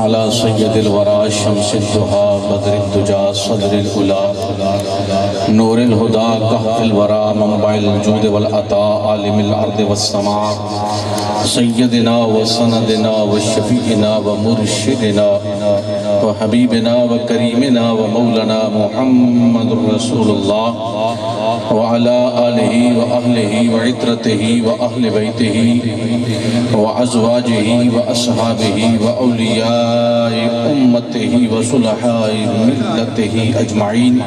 على سید الورى شمس الدہا بدر الدجا صدر الأولى نور الہدا کہف الورى منبع الجود والعطاء عالم الارض والسماء سیدنا وسندنا وشفیعنا ومرشدنا وحبیبنا وکریمنا ومولانا محمد رسول اللہ وعلى آلہ وأہلہ وعطرتہ وأہل بیتہ وأزواجہ وأصحابہ وأولیاء أمته وصلحاء ملته أجمعين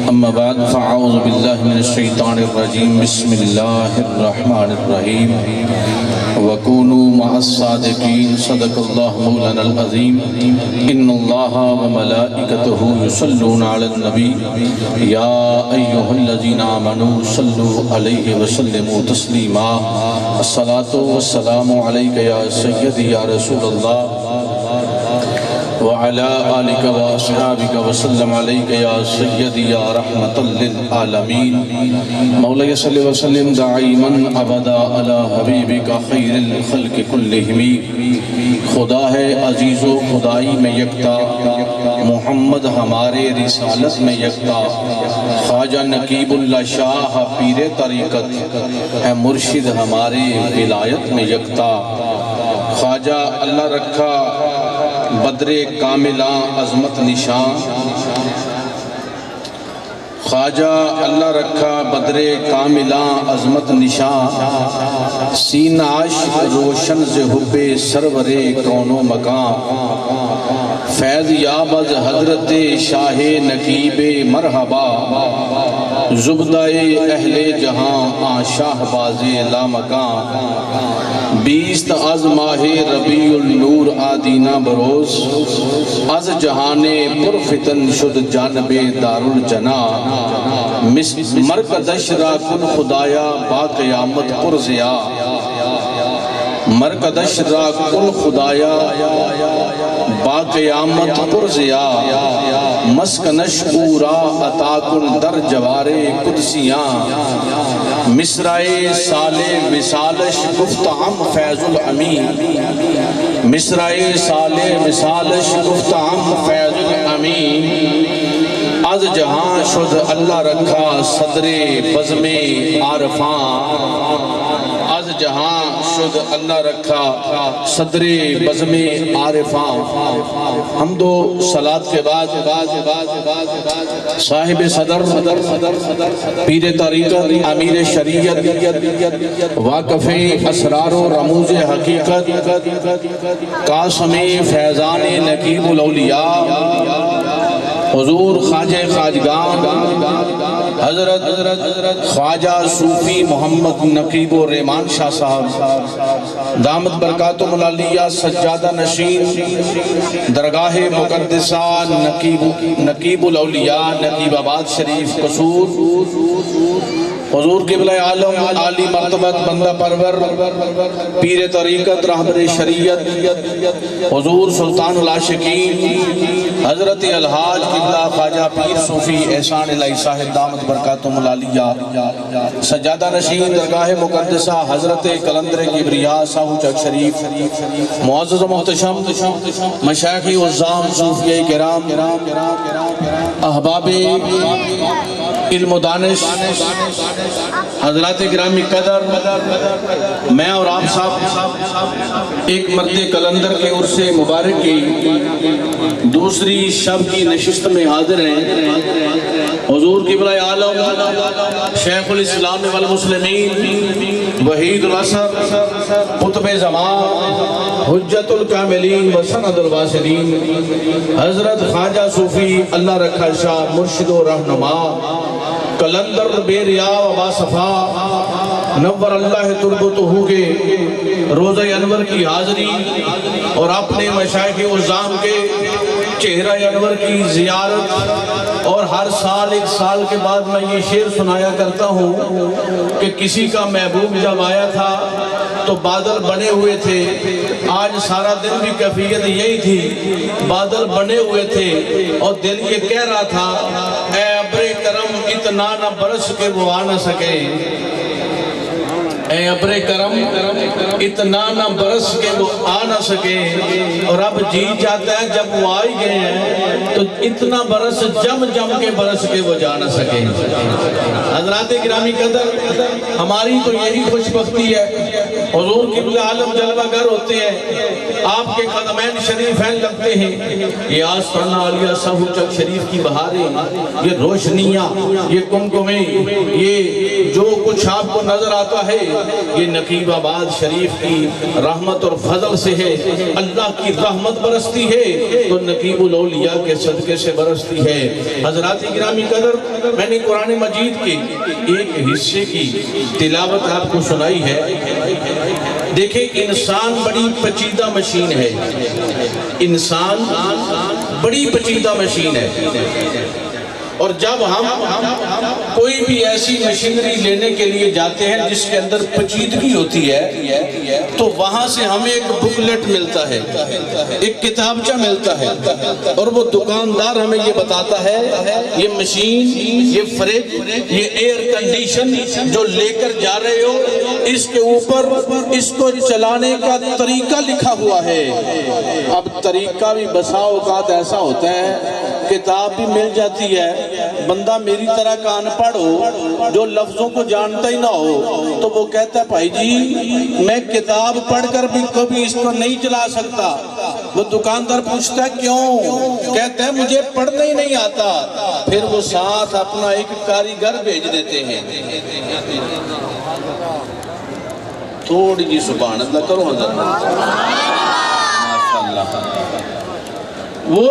أما بعد فأعوذ بالله من الشيطان الرجيم بسم الله الرحمن الرحيم وكونوا مع الصادقين صدق الله مولانا العظيم إن الله وملائكته يصلون على النبي يا أيها الذين آمنوا صلوا عليه وسلموا تسليما الصلاة والسلام عليك يا سيدي يا رسول الله وعلى آلك وأصحابك وسلم عليك يا سيدي يا رحمة للعالمين مولاي صل وسلم دائما أبدا على حبيبك خير الخلق كلهم خدا ہے عزیز و خدائی میں یکتا محمد ہمارے رسالت میں یکتا خواجہ نقیب اللہ شاہ پیر طریقت ہے مرشد ہمارے ولایت میں یکتا خواجہ اللہ رکھا بدر کاملاں عظمت نشان خواجہ اللہ رکھا بدر کاملاں عظمت نشان سینہ عشق روشن سے حب سرور کون و مکان فیض یاب از حضرت شاہ نقیب مرحبا زبدہ اہل جہاں آن شاہ باز لامکان بیست از ماہ ربیع النور آدینہ بروز از جہان پرفتن شد جانب دار الجنا مرکدش را کن خدایا با قیامت پرزیا مرکدش را کن خدایا با قیامت پرزیا مسکنش پورا عطا کن در جوار قدسیاں مصرائے سالے مثالش گفتہم فیض الامین مصرائے سالے مثالش گفتہم فیض الامین از جہاں شد اللہ رکھا صدر بزم عارفاں از جہاں شد اللہ رکھا صدر بزم عارفاں حمد و صلاة کے بعد صاحب صدر پیر طریقت امیر شریعت واقف اسرار و رموز حقیقت قاسم فیضان نقیب الاولیاء حضور خواجہ خواجگان حضرت خواجہ صوفی محمد نقیب الرحمان شاہ صاحب دامت برکاتہم العالیہ سجادہ نشین درگاہ مقدسہ نقیب الاولیاء نقیب آباد شریف قصور حضور قبلہ عالم عالی مرتبت بندہ پرور پیر طریقت رہبر شریعت حضور سلطان العاشقین حضرت الحاج قبلہ خواجہ پیر صوفی احسان الہی صاحب دامت برکاتہم العالیہ سجادہ نشین درگاہ مقدسہ حضرت قلندر کبریاء صاحب چک شریف معزز و محتشم مشایخ عظام صوفیہ کرام احباب علم و دانش حضرات گرامی قدر میں اور آپ صاحب ایک مرد قلندر کے عرص مبارک کی دوسری شب کی نشست میں حاضر ہیں حضور قبلہ عالم شیخ الاسلام والمسلمین وحید العصر قطب زمان حجت الکاملین وسند الواصلین حضرت خواجہ صوفی اللہ رکھا شاہ مرشد و رہنما قلندر بے ریا و باصفا نور اللہ تربتہو کے روزہ انور کی حاضری اور اپنے مشایخ عظام کے چہرہ انور کی زیارت اور ہر سال ایک سال کے بعد میں یہ شعر سنایا کرتا ہوں کہ کسی کا محبوب جب آیا تھا تو بادل بنے ہوئے تھے آج سارا دن بھی کیفیت یہی تھی بادل بنے ہوئے تھے اور دل یہ کہہ رہا تھا اے ابر کرم اتنا نہ برس کے وہ آ نہ سکے اے ابر کرم اتنا نہ برس کے وہ آ نہ سکے، اور اب جی چاہتا ہے جب وہ آئی گئے ہیں تو اتنا برس جم جم کے برس کے وہ جا نہ سکے۔ حضرات گرامی قدر، ہماری تو یہی خوش بختی ہے، حضور قبلہ عالم جلوہ گر ہوتے ہیں، آپ کے قدمین شریفین لگتے ہیں، یہ آستانہ عالیہ صاحب چک شریف کی بہاریں، یہ روشنیاں، یہ کمکمیں، یہ جو کچھ آپ کو نظر آتا ہے یہ نقیب آباد شریف کی رحمت اور فضل سے ہے۔ اللہ کی رحمت برستی ہے تو نقیب الاولیاء کے صدقے سے برستی ہے۔ حضرات گرامی قدر، میں نے قرآن مجید کے ایک حصے کی تلاوت آپ کو سنائی ہے۔ دیکھیں، انسان بڑی پیچیدہ مشین ہے، انسان بڑی پیچیدہ مشین ہے، اور جب ہم کوئی بھی ایسی مشینری لینے کے لیے جاتے ہیں جس کے اندر پیچیدگی ہوتی ہے تو وہاں سے ہمیں ایک بکلیٹ ملتا ہے، ایک کتابچہ ملتا ہے، اور وہ دکاندار ہمیں یہ بتاتا ہے یہ مشین، یہ فریج، یہ ایئر کنڈیشن جو لے کر جا رہے ہو اس کے اوپر اس کو چلانے کا طریقہ لکھا ہوا ہے۔ اب طریقہ بھی بسا اوقات ایسا ہوتا ہے، کتاب بھی مل جاتی ہے، بندہ میری طرح کا ان پڑھ ہو جو لفظوں کو جانتا ہی نہ ہو تو وہ کہتا ہے بھائی جی میں کتاب پڑھ کر بھی کبھی اس کو نہیں چلا سکتا۔ وہ دکاندار پوچھتا ہے کیوں؟ کہتا ہے مجھے پڑھنا ہی نہیں آتا۔ پھر وہ ساتھ اپنا ایک کاریگر بھیج دیتے ہیں۔ تھوڑی جی سبحان اللہ کرو حضرت، ماشاءاللہ، وہ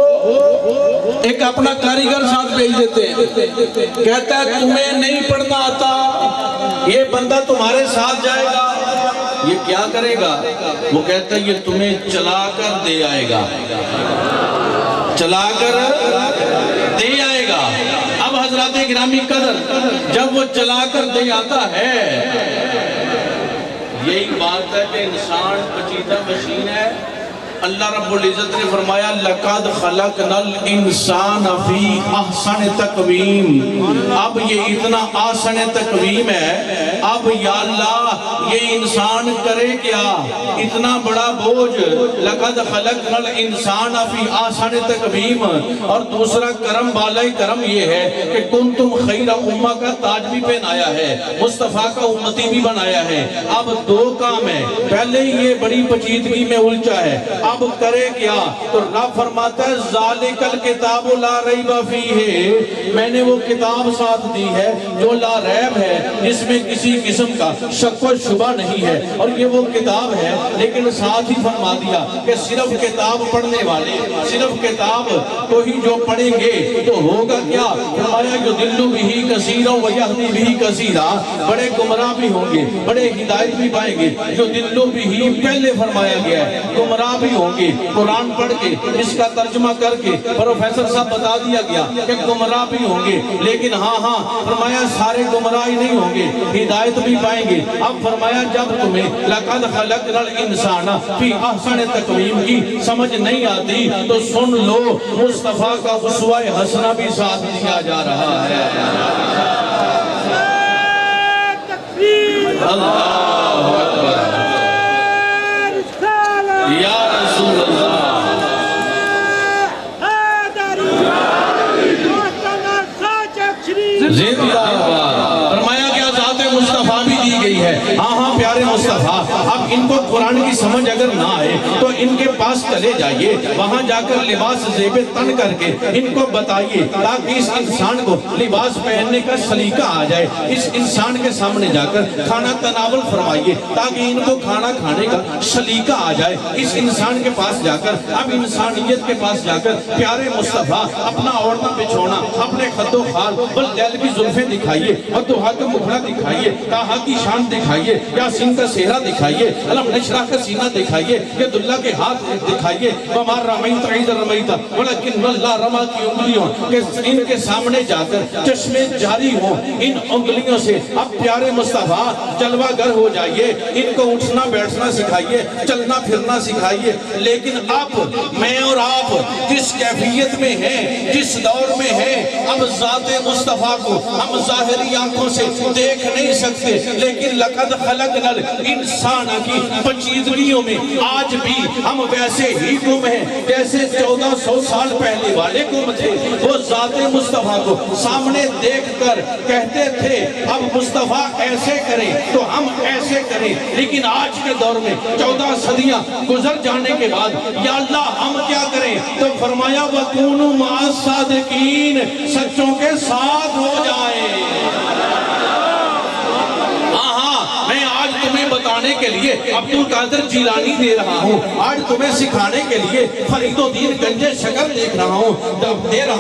ایک اپنا کاریگر ساتھ بھیج دیتے ہیں، کہتا ہے تمہیں نہیں پڑھنا آتا، یہ بندہ تمہارے ساتھ جائے گا، یہ کیا کرے گا؟ وہ کہتا ہے یہ تمہیں چلا کر دے آئے گا، چلا کر دے آئے گا۔ اب حضرات گرامی قدر، جب وہ چلا کر دے آتا ہے، یہی بات ہے کہ انسان پیچیدہ مشین ہے۔ اللہ رب العزت نے فرمایا لَقَدْ خَلَقْنَا الْإِنسَانَ فِي أَحْسَنِ تَقْوِيمٍ۔ اب یہ اتنا آسن تقویم ہے، اب یا اللہ یہ انسان کرے کیا؟ اتنا بڑا بوجھ، لَقَدْ خَلَقْنَا الْإِنسَانَ فِي أَحْسَنِ تَقْوِيمٍ۔ اور دوسرا کرم بالائی کرم یہ ہے کہ کنتم خیر امہ کا تاج بھی پہنایا ہے، مصطفیٰ کا امتی بھی بنایا ہے۔ اب دو کام ہے، پہلے یہ بڑی پیچیدگی میں الجھا ہے، اب کرے کیا؟ تو رب فرماتا ہے ذالک الکتاب لا ریب فیہ، میں نے وہ کتاب ساتھ دی ہے جو لا ریب ہے، جس میں کسی قسم کا شک و شبہ نہیں ہے، اور یہ وہ کتاب ہے۔ لیکن ساتھ ہی فرما دیا کہ صرف کتاب پڑھنے والے، صرف کتاب کو ہی جو پڑھیں گے تو ہوگا کیا؟ فرمایا یضل بہ کثیرا ویہدی بہ کثیرا، بڑے گمراہ بھی ہوں گے، بڑے ہدایت بھی پائیں گے۔ یضل بہ پہلے فرمایا گیا ہے، گمراہ بھی ہوں گے۔ قرآن پڑھ کے اس کا ترجمہ کر کے پروفیسر صاحب بتا دیا گیا کہ گمراہ بھی ہوں گے، لیکن ہاں فرمایا سارے گمراہ ہی نہیں ہوں گے، ہدایت بھی پائیں گے۔ اب فرمایا جب تمہیں لَقَدْ خَلَقْنَا الْإِنسَانَ فِي أَحْسَنِ تَقْوِيمٍ کی سمجھ نہیں آتی تو سن لو، مصطفیٰ کا اسوہ حسنہ بھی ساتھ دیا جا رہا ہے۔ اللہ اکبر، یا رسول اللہ، زندہ باد۔ فرمایا کہ ذات مصطفیٰ بھی دی گئی ہے۔ ہاں پیارے مصطفیٰ، اب ان کو قرآن کی سمجھ اگر نہ آئے تو ان کے پاس چلے جائیے، وہاں جا کر لباس زیب تن کر کے ان کو بتائیے تاکہ اس انسان کو لباس پہننے کا سلیقہ آ جائے۔ اس انسان کے سامنے جا کر کھانا تناول فرمائیے تاکہ ان کو کھانا کھانے کا سلیقہ آ جائے۔ اس انسان کے پاس جا کر، اب انسانیت کے پاس جا کر پیارے مصطفیٰ اپنا اوڑھنا بچھونا، اپنے خد و خال واللیل کی زلفیں دکھائیے، ودھا کا مکھڑا دکھائیے، تاہا کی شان دکھائیے، یاسین کا صحرا دکھائیے، علم نشرہ کا سینہ دکھائیے، ید اللہ کے ہاتھ دکھائیے، وَمَا رَمَيْتَ إِذْ رَمَيْتَ وَلَكِنَّ اللَّهَ رَمَى کی انگلیوں کہ ان کے سامنے جا کر چشمے جاری ہوں ان انگلیوں سے۔ اب پیارے مصطفیٰ جلوہ گر ہو جائیے، ان کو اٹھنا بیٹھنا سکھائیے، چلنا پھرنا سکھائیے۔ لیکن اب میں اور آپ جس جس کیفیت میں ہیں، جس دور میں ہیں، اب ذات مصطفیٰ کو ہم ظاہری آنکھوں سے دیکھ نہیں سکتے، لیکن لقد خلقنا الانسان کی پیچیدگیوں میں آج بھی ہم ویسے ہی گم ہیں جیسے 1400 سال پہلے والے گم تھے۔ وہ ذات مصطفیٰ کو سامنے دیکھ کر کہتے تھے اب مصطفیٰ ایسے کریں تو ہم ایسے کریں، لیکن آج کے دور میں 14 صدیاں گزر جانے کے بعد یا اللہ ہم کیا کریں؟ تو فرمایا وَكُونُوا مَعَ الصَّادِقِينَ، سچوں کے ساتھ ہو جائیں۔ میں آج تمہیں بتانے کے لیے عبدالقادر جیلانی دے رہا ہوں، آج تمہیں سکھانے کے لیے فرید الدین گنج شکر دے رہا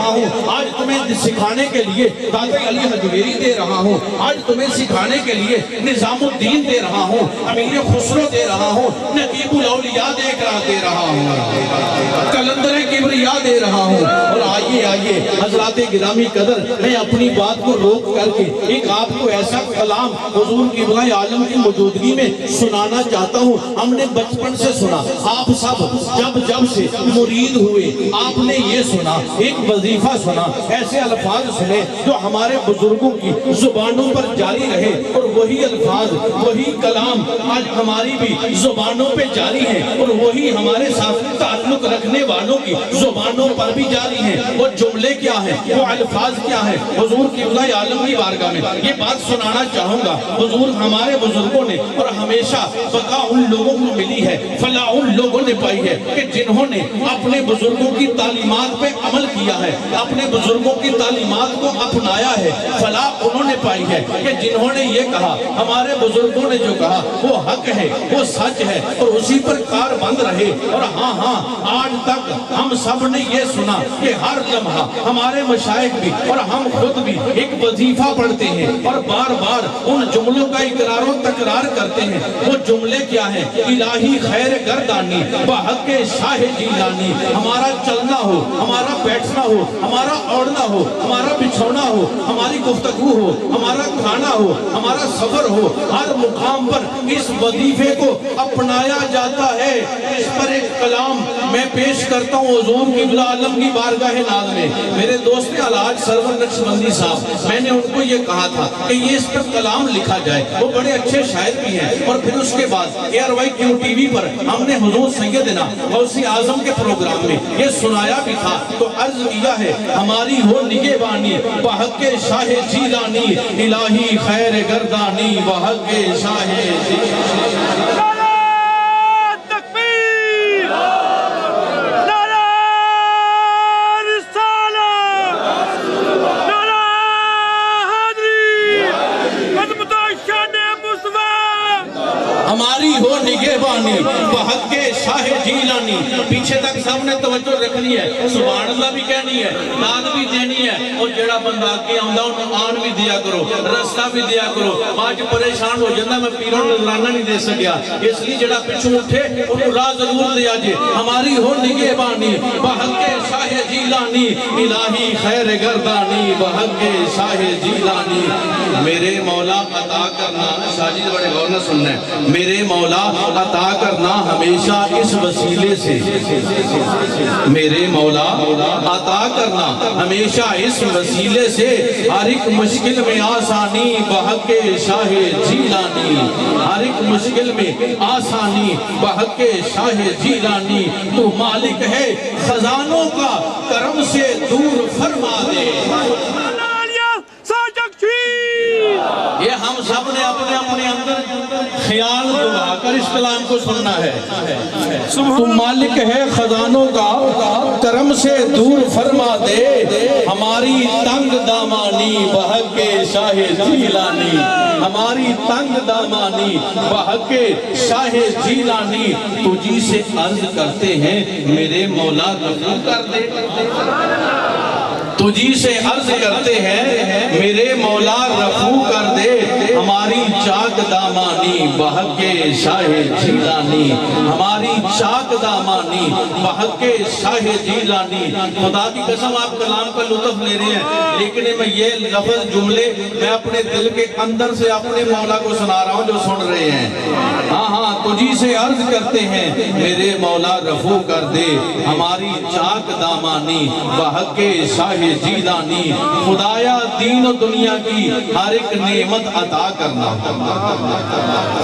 ہوں، آج تمہیں سکھانے کے لیے داتا علی حجویری دے رہا ہوں، آج تمہیں سکھانے کے لیے نظام الدین دے رہا ہوں، امیر خسرو دے رہا ہوں، نقیب الاولیاء دے رہا ہوں، کلندر کبریا دے رہا ہوں۔ اور آئیے حضرات گرامی قدر، میں اپنی بات کو روک کر کے ایک آپ کو ایسا کلام حضور قبلہ عالم کی موجودگی میں سنانا چاہتا ہوں۔ ہم نے بچپن سے سنا، آپ سب جب سے مرید ہوئے آپ نے یہ سنا، ایک وظیفہ سنا، ایسے الفاظ سنے جو ہمارے بزرگوں کی زبانوں پر جاری رہے، اور وہی الفاظ وہی کلام آج ہماری بھی زبانوں پہ جاری ہیں، اور وہی ہمارے ساتھ تعلق رکھنے والوں کی زبانوں پر بھی جاری ہیں۔ وہ جملے کیا ہیں، وہ الفاظ کیا ہیں؟ حضور قبلہ عالم کی بارگاہ میں یہ بات سنانا چاہوں گا۔ حضور ہمارے بزرگوں نے، اور ہمیشہ بقا ان لوگوں کو ملی ہے، فلاح ان لوگوں نے پائی ہے کہ جنہوں نے اپنے بزرگوں کی تعلیمات پہ عمل کیا ہے، اپنے بزرگوں کی تعلیمات کو اپنایا ہے۔ فلاح انہوں نے پائی ہے کہ جنہوں نے یہ کہا، ہمارے بزرگوں نے جو کہا وہ حق ہے، وہ سچ ہے، اور اسی پر کار بند رہے۔ اور ہاں آج تک ہم سب نے یہ سنا کہ ہر لمحہ ہمارے مشائخ بھی اور ہم خود بھی ایک وظیفہ پڑھتے ہیں اور بار بار ان جملوں کا اقرار و تکرار کرتے ہیں۔ وہ جملے کیا ہیں؟ الہی خیر گردانی بحق شاہ جیلانی۔ ہمارا چلنا ہو، ہمارا بیٹھنا ہو، ہمارا اوڑھنا ہو، ہمارا بچھونا ہو، ہماری گفتگو ہو، ہمارا کھانا ہو، ہمارا سفر ہو، ہر مقام پر اس وظیفے کو اپنایا جاتا ہے۔ اس پر ایک کلام میں پیش کرتا ہوں حضور قبلہ عالم کی بارگاہ ناز میں۔ میرے دوست الحاج سرور نقشبندی صاحب، میں نے ان کو یہ کہا تھا کہ یہ اس پر کلام لکھا جائے، وہ بڑے اچھے شاعر بھی ہیں۔ اور پھر اس کے بعد ARYQ ٹی وی پر ہم نے حضور سیدنا غوث اعظم کے پروگرام میں یہ سنایا بھی تھا، تو عرض کیا ہے ہماری ہو نگہبانی بحق شاہ جیلانی، الہی خیر گردانی بحق شاہ جیلانی۔ ہماری ہو نگہبانی بحق شاہ جیلانی۔ پیچھے تک سب نے توجہ رکھنی ہے، سبحان اللہ بھی کہنی ہے، ناد بھی دینی ہے، اور جڑا بندہ آگے آندا انہوں آن بھی دیا کرو، رستہ بھی دیا کرو۔ آج پریشان ہو جاندہ میں پیروں نظرانہ نہیں دے سکیا، اس لیے جڑا پچھو اٹھے انہوں راہ ضرور دیا جے۔ ہماری ہو نگہبانی بحق شاہ جیلانی، الہی خیر گردانی بحق شاہ جیلانی۔ میرے مولا عطا کرنا، ساجد بڑے غور نہ سننا ہے، میرے مولا عطا کرنا ہمیشہ اس وسیلے سے، میرے مولا عطا کرنا ہمیشہ اس وسیلے سے، ہر ایک مشکل میں آسانی بحق شاہ جیلانی، ہر ایک مشکل میں آسانی بحق شاہ جیلانی۔ تو مالک ہے خزانوں کا، کرم سے دور فرما دے۔ یہ ہم سب نے اپنے اپنے اندر خیال دعا کر اس کلام کو سننا ہے۔ تو مالک ہے خزانوں کا، کرم سے دور فرما دے، ہماری تنگ دامانی بحق شاہ جیلانی، ہماری تنگ دامانی بحق شاہ جیلانی۔ تجھی سے عرض کرتے ہیں میرے مولا رفو کر دے، تجھی سے عرض کرتے ہیں میرے مولا رفو کر دے، ہماری چاک دامانی بہک شاہ جیلانی، ہماری چاک دامانی بہک شاہ جیلانی۔ خدا کی قسم آپ کلام کا لطف لے رہے ہیں، لیکن میں یہ لفظ جملے میں اپنے دل کے اندر سے اپنے مولا کو سنا رہا ہوں جو سن رہے ہیں۔ ہاں ہاں تجھی سے عرض کرتے ہیں میرے مولا رفو کر دے ہماری چاک دامانی بہک شاہ جیلانی۔ خدایا دین و دنیا کی ہر ایک نعمت عطا کرنا،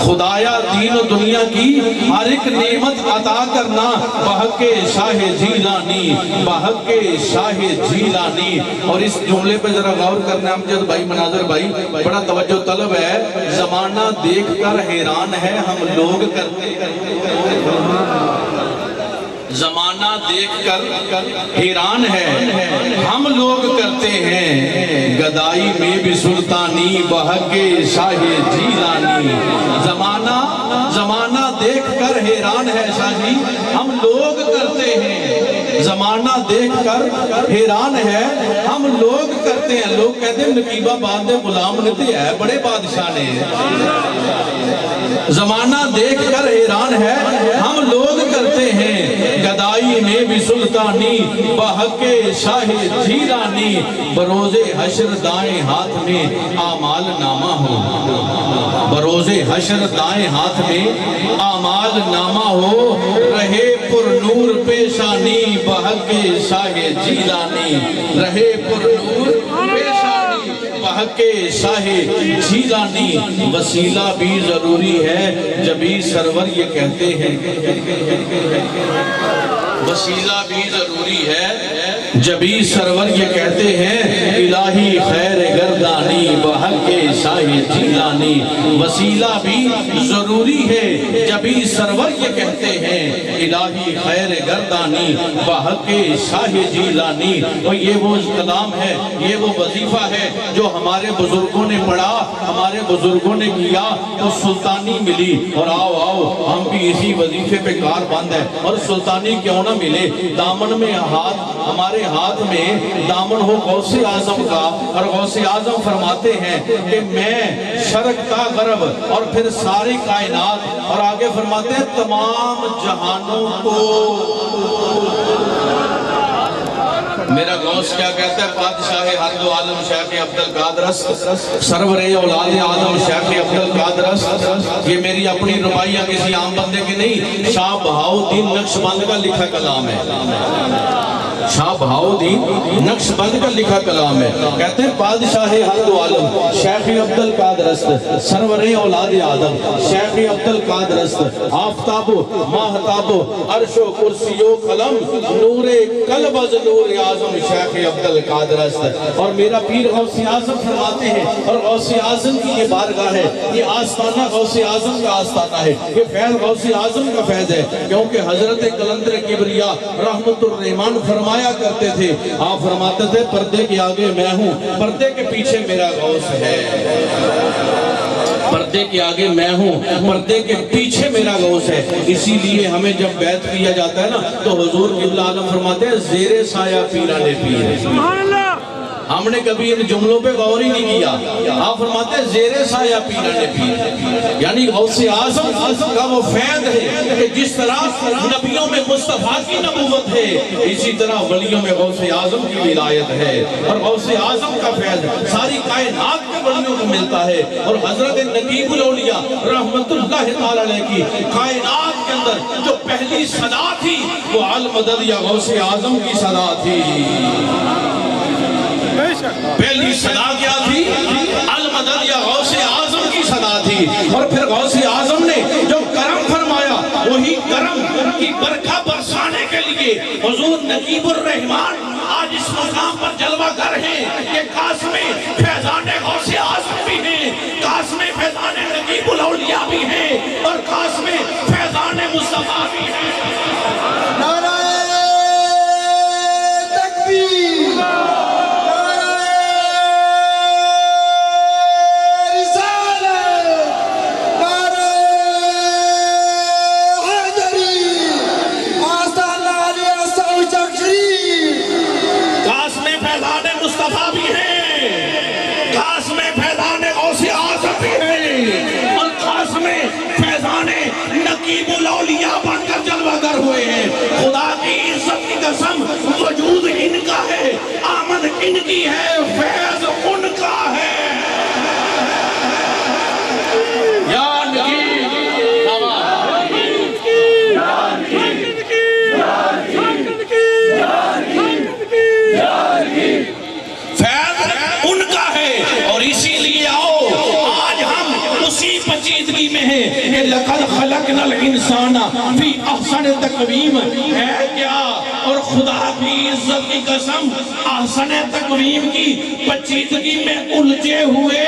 خدایا دین و دنیا کی ہر ایک نعمت عطا کرنا، بہک شاہ جیلانی، بہک شاہ جیلانی۔ اور اس جملے پہ ذرا غور کرنا امجد بھائی، مناظر بھائی، بڑا توجہ طلب ہے۔ زمانہ دیکھ کر حیران ہے ہم لوگ کرتے ہیں، زمانہ دیکھ کر حیران ہے ہم لوگ کرتے ہیں، گدائی میں بھی سلطانی بہک شاہ جیلانی۔ زمانہ دیکھ کر حیران ہے شاہ جی ہم لوگ کرتے ہیں، زمانہ دیکھ کر حیران ہے ہم لوگ کرتے ہیں۔ لوگ کہتے ہیں نقیبہ باندے غلام نتے ہے بڑے بادشاہ نے۔ زمانہ دیکھ کر حیران ہے ہم لوگ کرتے ہیں، گدائی میں بھی سلطانی بہک شاہ جیلانی۔ بروز حشر دائیں ہاتھ میں اعمال نامہ ہو، بروز حشر دائیں ہاتھ میں اعمال نامہ ہو، رہے پر نور پیشانی بہک شاہ جیلانی، رہے پر نور پیشانی بہک شاہ جیلانی۔ وسیلہ بھی ضروری ہے جبھی سرور یہ کہتے ہیں، وسیلہ بھی ضروری ہے جبھی سرور یہ کہتے ہیں، الہی خیر گردانی بہک شاہ جیلانی۔ وسیلہ بھی ضروری ہے جبھی سرور یہ کہتے ہیں، الہی خیر گردانی بہک شاہ جیلانی۔ اور یہ وہ کلام ہے، یہ وہ وظیفہ ہے جو ہمارے بزرگوں نے پڑھا، ہمارے بزرگوں نے کیا تو سلطانی ملی۔ اور آؤ ہم بھی اسی وظیفے پہ کار بند ہے، اور سلطانی کیوں نہ ملے؟ دامن میں ہاتھ، ہمارے ہاتھ میں دامن ہو غوث اعظم کا، اور غوث اعظم فرماتے ہیں کہ میں شرق تا غرب اور پھر ساری کائنات، اور آگے فرماتے ہیں تمام جہانوں کو۔ میرا غوث کیا کہتا ہے؟ بادشاہ ہر دو عالم شیخ عبدالقادرست، سرور اولاد آدم شیخ عبدالقادرست۔ یہ میری اپنی رباعیہ کسی عام بندے کی نہیں، شاہ بہاؤدین نقشبند کا لکھا کلام ہے، شاہ بہاؤدین نقشبند کا لکھا کلام ہے۔ کہتے ہیں بادشاہ ہر دو عالم شیخ عبدالقادرست، سرور اولاد آدم شیخ عبدالقادرست، آفتاب و ماہتاب و عرش و کرسی و قلم، نور قلب از نور اعظم شیخ عبدالقادرست۔ اور میرا پیر غوث اعظم فرماتے ہیں، اور غوث اعظم کی یہ بارگاہ ہے، یہ آستانہ غوث اعظم کا آستانہ ہے، یہ فیض غوث اعظم کا فیض ہے، کیونکہ حضرت قلندر کبریا رحمت الرحمن فرمایا کرتے تھے، آپ فرماتے تھے پردے کے آگے میں ہوں، پردے کے پیچھے میرا غوث ہے، پردے کے آگے میں ہوں، پردے کے پیچھے میرا غوث ہے۔ اسی لیے ہمیں جب بیعت کیا جاتا ہے نا تو حضور قبلہ عالم فرماتے ہیں زیر سایہ پیرانے پیر۔ ہم نے کبھی ان جملوں پہ غور ہی نہیں کیا، آپ فرماتے ہیں زیر سایہ پیرانے پیر، یعنی غوث اعظم کا وہ فیض ہے کہ جس طرح نبیوں میں مصطفیٰ کی نبوت ہے، اسی طرح ولیوں میں غوث اعظم کی ولایت ہے، اور غوث اعظم کا فیض ساری کائنات کے ولیوں کو ملتا ہے۔ اور حضرت نقیب الاولیاء رحمت اللہ تعالیٰ علیہ کی کائنات کے اندر جو پہلی صدا تھی وہ المدد یا غوث اعظم کی صدا تھی۔ پہلی صدا کیا تھی؟ المدد یا غوث اعظم کی صدا تھی۔ اور پھر غوث اعظم نے جو کرم فرمایا وہی کرم کی برکھا برسانے کے لیے حضور نقیب الرحمن آج اس مقام پر جلوہ گر ہیں کہ قاسم فیضان غوث اعظم بھی ہیں، قاسم فیضان نقیب الاولیاء بھی ہیں، اور قاسم فیضان مصطفیٰ بھی ہیں۔ نعرہ تکبیر، نعرہ رسالت، نعرہ حیدری، آستانہ علی اصحاب شریف۔ قاسم فیضان مصطفیٰ بھی ہیں، قاسم فیضان غوث اعظم بھی ہیں۔ قسم وجود ان کا ہے، آمد ان کی ہے، فیض ان کا ہے۔ یا فیض ان کا ہے، اور اسی لیے آؤ آج ہم اسی پچیدگی میں ہیں کہ لَقَدْ خَلَقْنَا الْإِنسَانَ فِي أَحْسَنِ تَقْوِيمٍ ہے کیا؟ اور خدا کی عزت کی قسم احسن تقویم کی پچیدگی میں الجھے ہوئے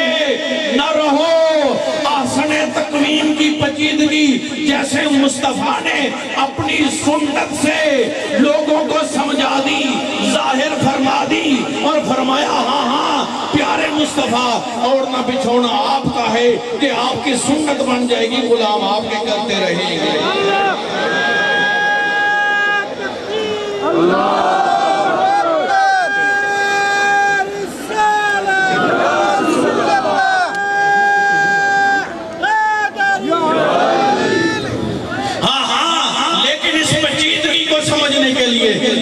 نہ رہو۔ احسن تقویم کی پچیدگی جیسے مصطفیٰ نے اپنی سنت سے لوگوں کو سمجھا دی، ظاہر فرما دی، اور فرمایا ہاں ہاں پیارے مصطفیٰ اور نہ بچھونا آپ کا ہے کہ آپ کی سنت بن جائے گی، غلام آپ کے کرتے رہیں گے۔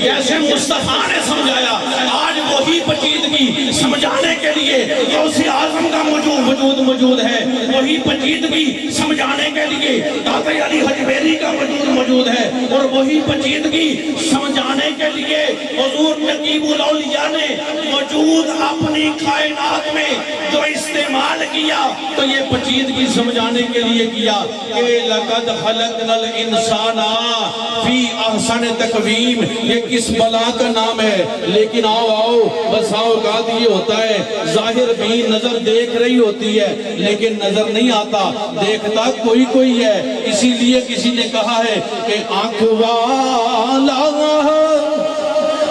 جیسے مصطفیٰ نے سمجھایا، آج وہی پچیدگی سمجھانے کے لیے غوث اعظم کا وجود موجود ہے، وہی پچیدگی سمجھانے کے لیے داتا علی حجویری کا وجود موجود ہے، اور وہی پچیدگی سمجھانے کے لیے حضور نقیب الاولیاء نے وجود اپنی کائنات میں جو استعمال کیا تو یہ پچیدگی سمجھانے کے لیے کیا کہ لَقَدْ خَلَقْنَا الْإِنسَانَ فِي أَحْسَنِ تَقْوِيمٍ۔ یہ کس بلا کا نام ہے؟ لیکن آؤ بسا اوقات یہ ہوتا ہے ظاہر بھی نظر دیکھ رہی ہوتی ہے لیکن نظر نہیں آتا، دیکھتا کوئی ہے۔ اسی لیے کسی نے کہا ہے کہ آنکھ والا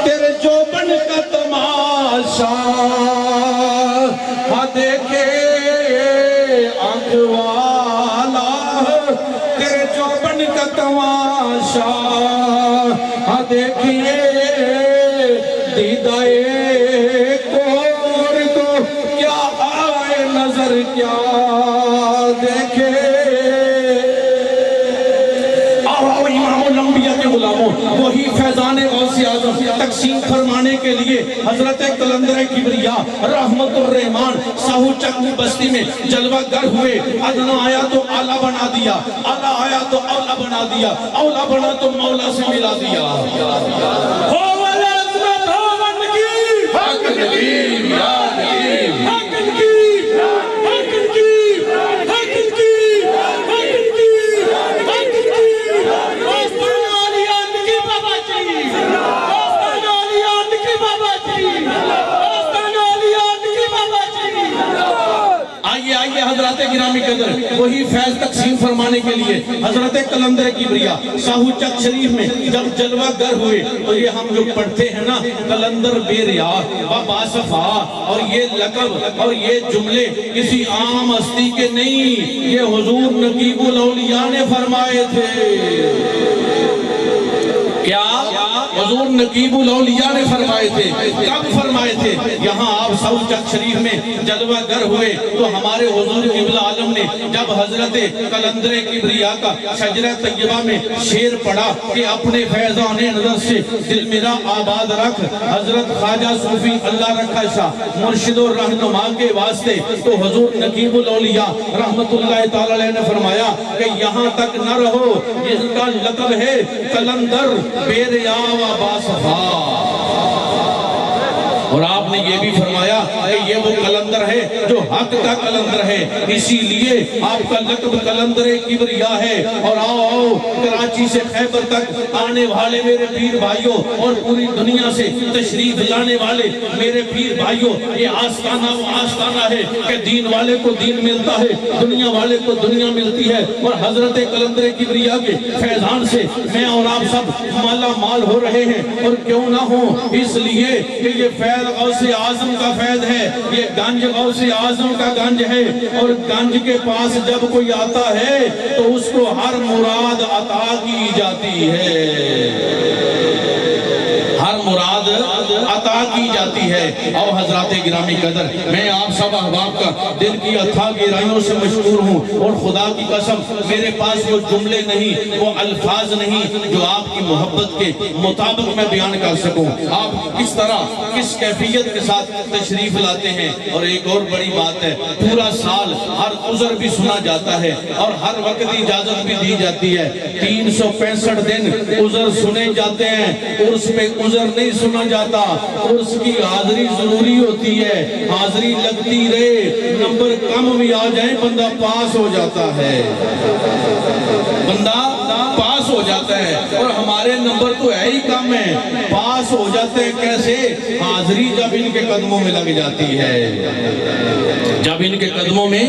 تیرے جوبن کا تماشا ہاں دیکھے، آنکھ والا تیرے جوبن کا تماشا ہاں دیکھیے، دیدائے کور کو کیا آئے نظر کیا دیکھے۔ آؤ امام الانبیاء کے غلاموں، وہی فیضان غوث اعظم تقسیم فرمانے کے لیے حضرت قلندر کبریاء رحمت الرحمان ساہو چک بستی میں جلوہ گر ہوئے۔ ادنا آیا تو اعلیٰ بنا دیا، اعلیٰ آیا تو اولا بنا دیا، اولا بنا تو مولا سے ملا دیا۔ آئیے حضرات گرامی قدر، وہی فیض تقسیم فرمانے کے لیے حضرت قلندر کبریاء ساہو چک شریف میں جب جلوہ گر ہوئے تو یہ ہم جو پڑھتے ہیں نا قلندر بے ریا و باصفا، اور یہ لقب اور یہ جملے کسی عام ہستی کے نہیں، یہ حضور نقیب الاولیاء نے فرمائے تھے۔ کیا حضور نقیب الاولیاء نے فرمائے تھے؟ کب فرمائے تھے؟ یہاں آپ ساہو چک شریف میں جلوہ گر ہوئے تو ہمارے حضور قبلہ عالم نے جب حضرت قلندر کبریاء کا شجرہ طیبہ میں شعر پڑھا کہ اپنے فیضان نظر سے دل میرا آباد رکھ، حضرت خواجہ صوفی اللہ رکھا شاہ مرشد و رہنما کے واسطے، تو حضور نقیب الاولیاء رحمت اللہ تعالی علیہ نے فرمایا کہ یہاں تک نہ رہو، جس کا لقب ہے قلندر بے ریا و باصفا۔ اور آپ نے یہ بھی فرمایا کہ یہ وہ قلندر ہے جو حق کا قلندر ہے، اسی لیے آپ کا لقب قلندر کبریاء ہے۔ اور آؤ کراچی سے خیبر تک آنے والے میرے پیر بھائیوں اور پوری دنیا سے تشریف لانے والے میرے پیر بھائیوں، یہ آستانہ وہ آستانہ ہے کہ دین والے کو دین ملتا ہے، دنیا والے کو دنیا ملتی ہے، اور حضرت قلندر کبریاء کے فیضان سے میں اور آپ سب مالا مال ہو رہے ہیں، اور کیوں نہ ہو، اس لیے کہ یہ فیض غوث اعظم کا فیض ہے، یہ گنج غوث اعظم کا گنج ہے، اور گنج کے پاس جب کوئی آتا ہے تو اس کو ہر مراد عطا کی جاتی ہے، ہر مراد عطا کی جاتی ہے۔ جاتی ہے۔ اور حضرات گرامی قدر، میں آپ سب احباب کا دل کی اتھا گہرائیوں سے مشکور ہوں، اور خدا کی قسم میرے پاس وہ جملے نہیں، وہ الفاظ نہیں جو آپ کی محبت کے مطابق میں بیان کر سکوں۔ آپ کس طرح کس کیفیت کے ساتھ تشریف لاتے ہیں۔ اور ایک اور بڑی بات ہے، پورا سال ہر عذر بھی سنا جاتا ہے اور ہر وقت اجازت بھی دی جاتی ہے۔ 365 دن عذر سنے جاتے ہیں، عرس پہ عذر نہیں سنا جاتا۔ عرس کی حاضری ضروری ہوتی ہے، حاضری لگتی رہے، نمبر کم بھی آ جائیں بندہ پاس ہو جاتا ہے، بندہ پاس ہو جاتا ہے۔ اور ہمارے نمبر تو ہے ہی کم ہے، پاس ہو جاتے ہیں کیسے؟ حاضری جب ان کے قدموں میں لگ جاتی ہے، جب ان کے قدموں میں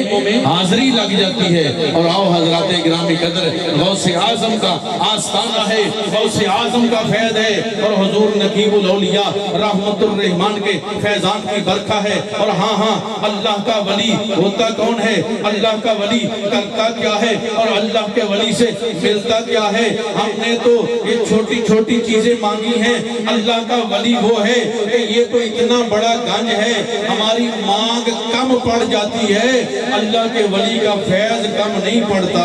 حاضری لگ جاتی ہے۔ اور آؤ حضرات گرامی قدر، غوث اعظم کا آستانہ ہے، غوث اعظم کا فیض ہے، اور حضور نقیب الاولیاء رحمت الرحمان کے فیضان کی برکھا ہے۔ اور ہاں اللہ کا ولی ہوتا کون ہے؟ اللہ کا ولی کرتا کیا ہے اور اللہ کے ولی سے ملتا کیا ہے؟ ہم نے تو یہ چھوٹی چھوٹی چیزیں مانگی ہیں، اللہ کا ولی وہ ہے کہ یہ تو اتنا بڑا گنج ہے، ہماری مانگ کم پڑ جاتی ہے، اللہ کے ولی کا فیض کم نہیں پڑتا،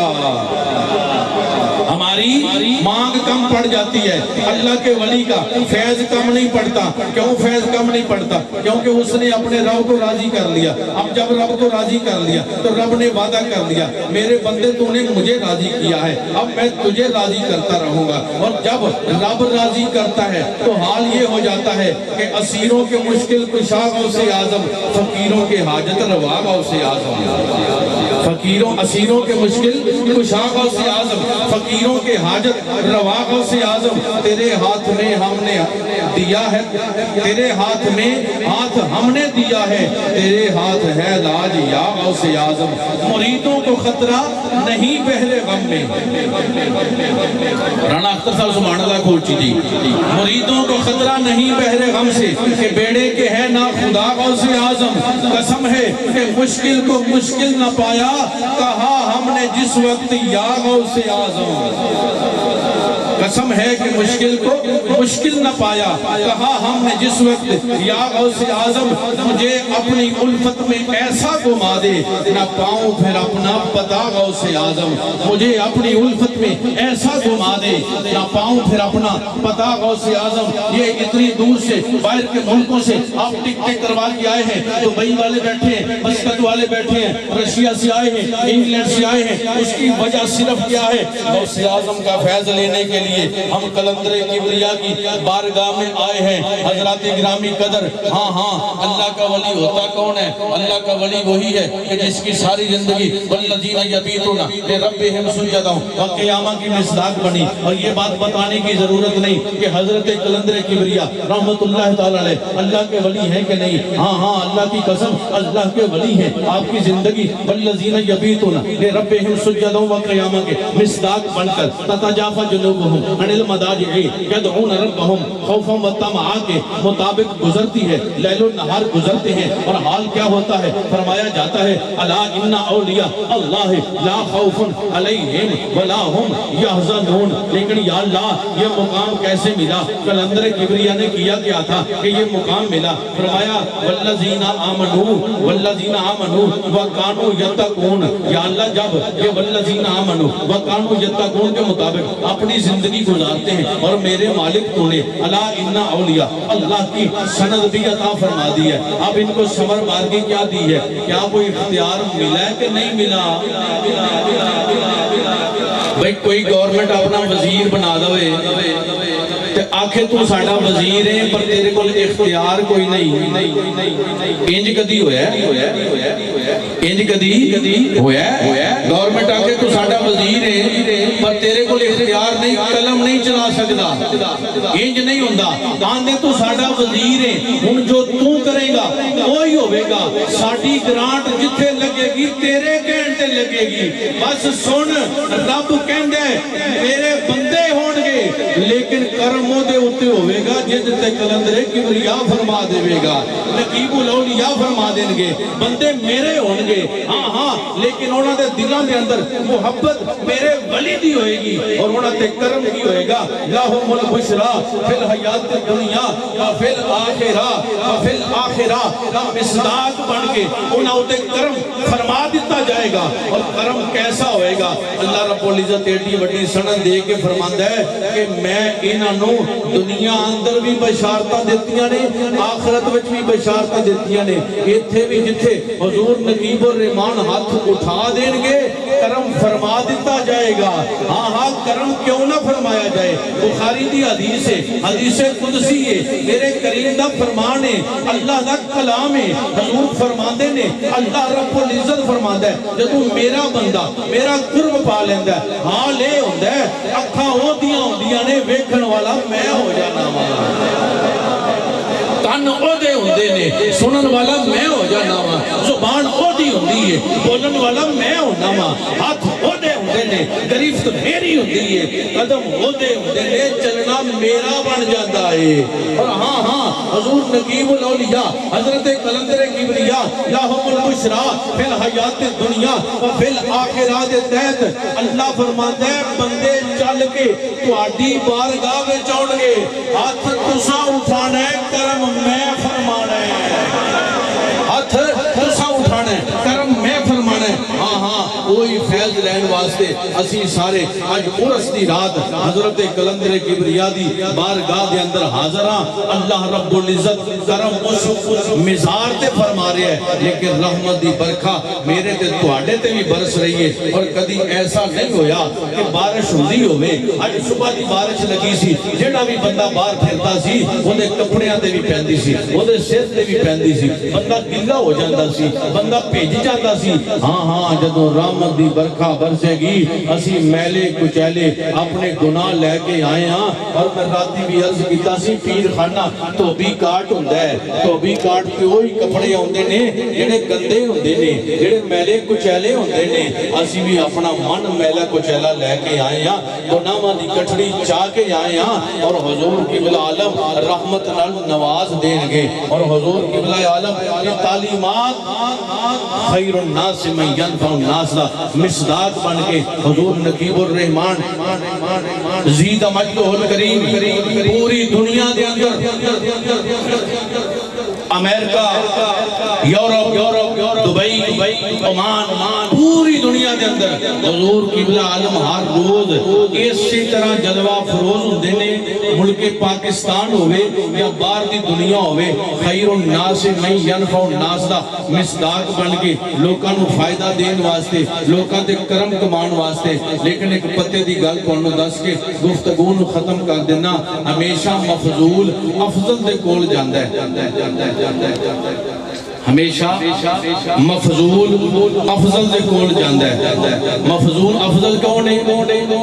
ہماری مانگ کم پڑ جاتی ہے، اللہ کے ولی کا فیض کم نہیں پڑتا۔ کیوں فیض کم نہیں پڑتا؟ کیونکہ اس نے اپنے رب کو راضی کر لیا۔ اب جب رب کو راضی کر لیا تو رب نے وعدہ کر لیا، میرے بندے تو نے مجھے راضی کیا ہے، اب میں تجھے راضی کرتا رہوں گا۔ اور جب رب راضی کرتا ہے تو حال یہ ہو جاتا ہے کہ اسیروں کے مشکل کشا غوث اعظم، فقیروں کے حاجت روا غوث اعظم، فقیروں اسیروں کے مشکل کشا غوث اعظم، فقیروں کے حاجت روا غوث اعظم، تیرے ہاتھ میں ہم نے دیا ہے، تیرے ہاتھ میں ہاتھ ہم نے دیا ہے، تیرے ہاتھ ہے لاج یا غوث اعظم، مریدوں کو خطرہ نہیں پہلے غم میں۔ رانا اختر صاحب سبحان اللہ کھوچی جی، مریدوں کو خطرہ نہیں پہلے غم سے کہ بیڑے کے ہے نہ خدا غوث اعظم، قسم ہے کہ مشکل کو مشکل نہ پایا، کہا ہم نے جس وقت یا غوث اعظم، قسم ہے کہ مشکل کو مشکل نہ پایا، کہا ہم نے جس وقت یا غوث اعظم، مجھے اپنی الفت میں ایسا گما دے نہ پاؤں پھر اپنا پتا غوث اعظم، مجھے اپنی الفت میں ایسا گما دے نہ پاؤں پھر اپنا پتا غوث اعظم۔ یہ اتنی دور سے باہر کے ملکوں سے آپ ٹکٹیں کروا کے آئے ہیں، دبئی والے بیٹھے ہیں، مسقط والے بیٹھے ہیں، رشیا سے آئے ہیں، انگلینڈ سے آئے ہیں، اس کی وجہ صرف کیا ہے؟ غوث اعظم کا فیض لینے کے لیے ہم قلندر کبریا کی بارگاہ میں آئے ہیں۔ حضرات گرامی قدر، ہاں اللہ کا ولی ہوتا کون ہے؟ اللہ کا ولی وہی ہے کہ جس کی ساری زندگی والذین یبیتون لربہم سجدا وقیامہ کی مصداق بنی۔ اور یہ بات بتانے کی ضرورت نہیں کہ حضرت قلندر کبریا رحمت اللہ تعالی علیہ اللہ کے ولی ہیں کہ نہیں، ہاں اللہ کی قسم اللہ کے ولی ہیں۔ آپ کی زندگی والذین یبیتون لربہم سجدا وقیامہ کے مصداق بن کر تتجافی جنوبہم عن المضاجع یدعون ربہم خوفا وطمعا کے مطابق گزرتی ہے، لیل و نہار گزرتے ہیں۔ اور حال کیا ہوتا ہے؟ فرمایا جاتا ہے الا ان اولیاء اللہ لا خوف علیہم ولا ہم یحزنون۔ لیکن یا اللہ یہ مقام کیسے ملا؟ قلندر کبریا نے کیا کیا تھا کہ یہ مقام ملا؟ فرمایا والذین آمنوا وکانوا یتقون۔ یا اللہ جب یہ والذین آمنوا وکانوا یتقون کے مطابق اپنی زندگی گزارتے ہیں اور میرے مالک تو نے الا ان اولیاء اللہ کی سند بھی عطا فرما دی ہے، اب ان کو سمر مارگی کیا دی ہے؟ کیا کوئی اختیار ملا ہے کہ نہیں ملا؟ بھئی کوئی گورنمنٹ اپنا وزیر بنا دوے آکھے تو ساڑھا وزیر ہیں پر تیرے کو اختیار کوئی نہیں، انج کدی ہویا ہے، انج کدی ہویا ہے؟ گورنمنٹ آکھے تو ساڑھا وزیر ہیں پر تیرے کو اختیار نہیں، قلم نہیں چلا سکتا، انج نہیں ہوندہ۔ آندے تو ساڑھا وزیر ہیں، ان جو تو کرے گا وہی ہوئے گا، ساڑھی گرانٹ جتھے لگے گی تیرے گھنٹے لگے گی۔ بس سن رب کہندے میرے بندے ہونگے لیکن کرم دے اتے ہوئے گا جد تے کلندر کبریا فرما دے گا نقیب الاولیاء فرما دیں گے بندے میرے ہون گے ہاں ہاں لیکن انہوں نے دلوں دے اندر محبت میرے ولی دی ہوئے گی اور انہوں نے کرم کی ہوئے گا لہم البشرا فی الحیات دنیا وفی الآخرہ وفی الآخرہ مصداق بن کے انہوں نے کرم فرما دیتا جائے گا اور کرم کیسا ہوئے گا اللہ رب العزت ایڈی وڈی سنن دے کے فرماندا ہے کہ میں انہاں دنیا اندر بھی بشارتاں دتیاں نے آخرت وچ بھی بشارتاں دتیاں نے ایتھے بھی جتھے حضور نقیب الرحمان ہاتھ اٹھا دیں گے کرم فرما دیتا جائے گا ہاں ہاں کرم کیوں نہ فرمایا جائے بخاری دی حدیث ہے حدیث قدسی ہے میرے کریم دا فرمان ہے اللہ دا کلام ہے حضور فرماندے نے اللہ رب العزت فرماندا ہے جدوں میرا بندہ میرا قرب پا لیندا ہے حال اے ہوندا ہے اکھاں اودیاں ہوندیاں نے ویکھن والا میں ہو جانا وا کان اودے ہوندے نے سنن والا میں ہو جانا وا زبان اودی ہوندی ہے بولن والا میں ہونا وا ہاتھ اودے ہوندے نے گرفت میری ہوندی ہے قدم اودے ہوندے نے چلنا میرا بن جاتا ہے اور ہاں ہاں حضور نقیب الاولیاء حضرت کلندر کبریا لہم البشرا فی الحیات دنیا وفی الآخرہ دے تحت اللہ فرماتا ہے بندے چل کے تہاڈی بارگاہ وچ آؤن گے ہاتھ تساں اٹھانا ہے کرم میں فرمانا ہے ہاتھ تساں اٹھانا ہے کرم میں فرمانا ہے ہاں ہاں وہی فیض لین واسطے اسی سارے آج عرس دی رات حضرت کلندر کبریا دی بارگاہ دے اندر حاضر ہاں اللہ رب العزت کرم اس مزار تے فرما رہے ہیں لیکن رحمت دی برکھا میرے تے تواڈے تے بھی برس رہی ہے اور کدی ایسا نہیں ہویا کہ بارش ہوندی ہوے اج صبح دی بارش لگی سی جڑا بھی بندہ باہر پھردا سی اودے کپڑیاں تے بھی پیندی سی اودے سر تے بھی پیندی سی بندہ گلا ہو جاندا سی بندہ بھیج جاندا سی ہاں ہاں جدوں رحمت دی برکھا برسے گی اسی میلے کچیلے اپنے گناہ لے کے آئے ہاں اور میں راتی بھی عرض کیتا سی پیر خانہ دھوبی کاٹ ہوندا ہے دھوبی کاٹ کے وہی کپڑے ہوندے نے جڑے گندے ہوندے نے جڑے میلے کچیلے ہوندے نے اسی بھی اپنا من میلا کچیلا لے کے آئے ہاں گناہاں دی کٹڑی چاہ کے آئے ہاں اور حضور قبلہ عالم رحمت نال نواز دیں گے اور حضور قبلہ عالم کی تعلیمات خیر الناس من ینفع الناس دا مصداق بن کے حضور نقیب الرحمان زید مجدہ الکریم پوری دنیا دے اندر امریکہ یورپ دبئی عمان پوری دنیا دے اندر حضور قبلہ عالم ہر روز اسی طرح جلوہ فروز ہوندے نے ملک پاکستان ہوئے یا باہر دی دنیا ہوئے خیر الناس من ینفع الناس دا مصداق بن کے لوکاں نو فائدہ دین واسطے لوکاں تے کرم کمان واسطے لیکن ایک پتے دی گل تانوں دس کے گفتگو نو ختم کر دینا ہمیشہ مفضول افضل دے کول جاندا ہے ہمیشہ مفضول افضل دے کول جاندا ہے مفضول افضل کون ہے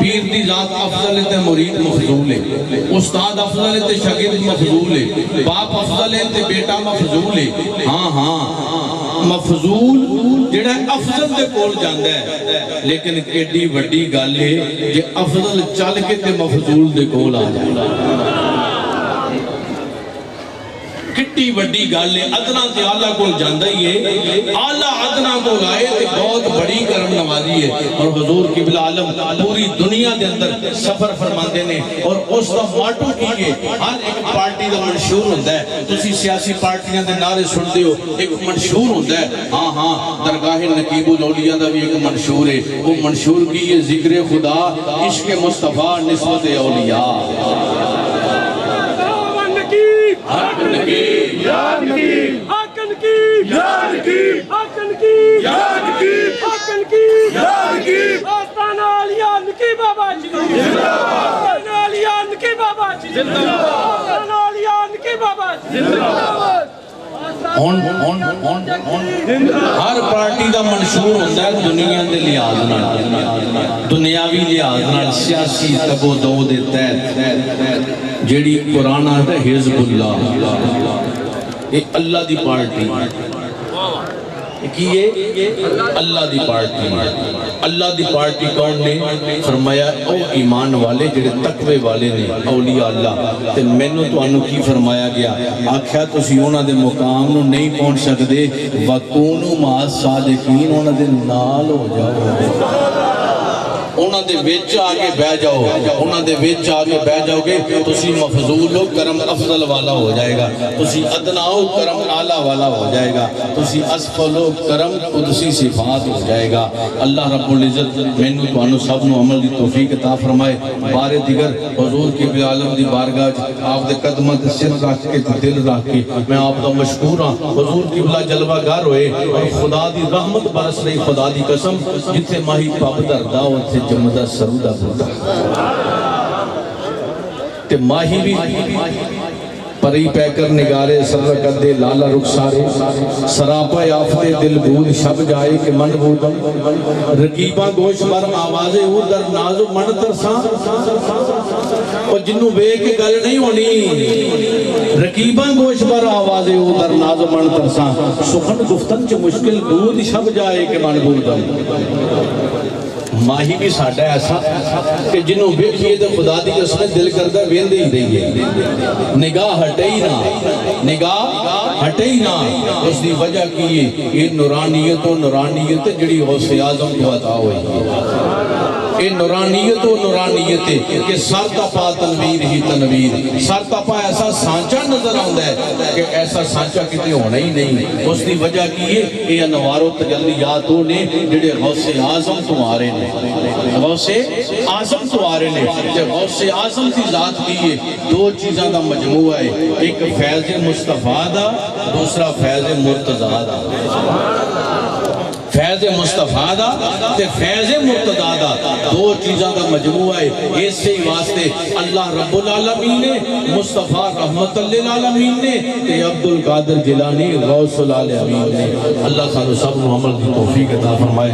پیر دی ذات افضل ہے تے مرید مفضول ہے استاد افضل ہے تے شاگرد مفضول ہے باپ افضل ہے تے بیٹا مفضول ہے ہاں ہاں مفضول جڑا افضل دے کول جاندا ہے لیکن کیڈی وڈی گل ہے جے افضل چل کے تے مفضول دے کول آ جائے کٹی وڈی گل ہے ادنا تے آلہ کول جاندا ہی ہے آلہ ادنا کول آئے تے بہت بڑی کرم نوازی ہے اور حضور قبلہ عالم پوری دنیا دے اندر سفر فرماندے نے اور اس دا ماٹو کی ہے ہر ایک پارٹی دا منشور ہوندا ہے تسی سیاسی پارٹیاں دے نعرے سنتے ہو ایک منشور ہوندا ہے ہاں ہاں درگاہ نقیب الاولیاء دا بھی ایک منشور ہے وہ منشور کی یہ ذکر خدا عشق مصطفیٰ نسبت اولیاء حقن کی یاد کی حقن کی یاد کی حقن کی یاد کی حقن کی یاد کی آستانہ علیان کی بابا جی زندہ باد آستانہ علیان کی بابا جی زندہ باد آستانہ علیان کی بابا جی زندہ باد ہر پارٹی دا منشور ہوتا ہے دنیا دے لحاظ نال دنیاوی لحاظ نال سیاسی تگو دو دے تحت جیڑی قرآن آتا ہے حزب اللہ یہ اللہ دی پارٹی کیے اللہ دی پارٹی اللہ دی پارٹی کون نے فرمایا او ایمان والے جڑے تقوی والے نے اولیاء اللہ تے مینوں تانوں کی فرمایا گیا آکھیا تسی انہاں دے مقام نو نہیں پہنچ سکدے وکونوا مع الصادقین انہاں دے نال ہو جاؤ انہاں دے وچ آگے بہ جاؤ انہاں دے وچ آگے بہ جاؤ گے تسی مفضول ہو کرم افضل والا ہو جائے گا تسی ادنا ہو کرم اعلیٰ والا ہو جائے گا تسی اسفل ہو کرم قدسی صفات ہو جائے گا اللہ رب العزت مینوں تانوں سب نو عمل دی توفیق عطا فرمائے بار دیگر حضور کی عالم دی بارگاہ آپ دے قدماں تے سر رکھ کے دل رکھ کے میں آپ دا مشکور ہاں حضور کی جلوہ گر ہوئے اور خدا دی رحمت برس رہی خدا دی قسم جتھے ماہی پاپ دردا اتھے جمدہ سرودہ بودا تے ماہی بھی پری پیکر نگارے سر قدے لالا رخسارے سراپا یافتے دل بود شب جائے کہ من بودم رقیباں گوش بر آوازیں او در نازو من ترساں اور جنہوں بے کے گل نہیں ہونی رقیباں گوش بر آوازیں او در نازو من ترساں سخن گفتن چ مشکل بود شب جائے کہ من بودم ماہی بھی ساڑھا ایسا کہ جنہوں بیکھئے دے خدا دی قسم دل کردہ ویندے ہی دئیے نگاہ ہٹے ہی نہ نگاہ ہٹے ہی نہ اس دی وجہ کیے یہ نورانیت و نورانیت جڑی غوث اعظم کو عطا ہوئی اے نورانیت و نورانیت کہ سر تپا تنویر ہی تنویر سر تپا ایسا سانچہ نظر آندہ ہے کہ ایسا سانچہ کتے ہونا ہی نہیں اس دی وجہ کیے اے انوار و تجلیاتوں نے جڑے غوث اعظم تمہارے نے غوث اعظم تمہارے نے جب غوث اعظم کی ذات کیے دو چیزاں دا مجموعہ ہے ایک فیض مصطفیٰ دا دوسرا فیض مرتضیٰ دا فیض مصطفیٰ دا تے فیض مرتضیٰ دا دو چیزاں دا مجموعہ ہے اس سے واسطے اللہ رب العالمین نے مصطفیٰ رحمت للعالمین نے تے عبدالقادر جیلانی غوث العالمین نے اللہ سب نو عمل کی توفیق عطا فرمائے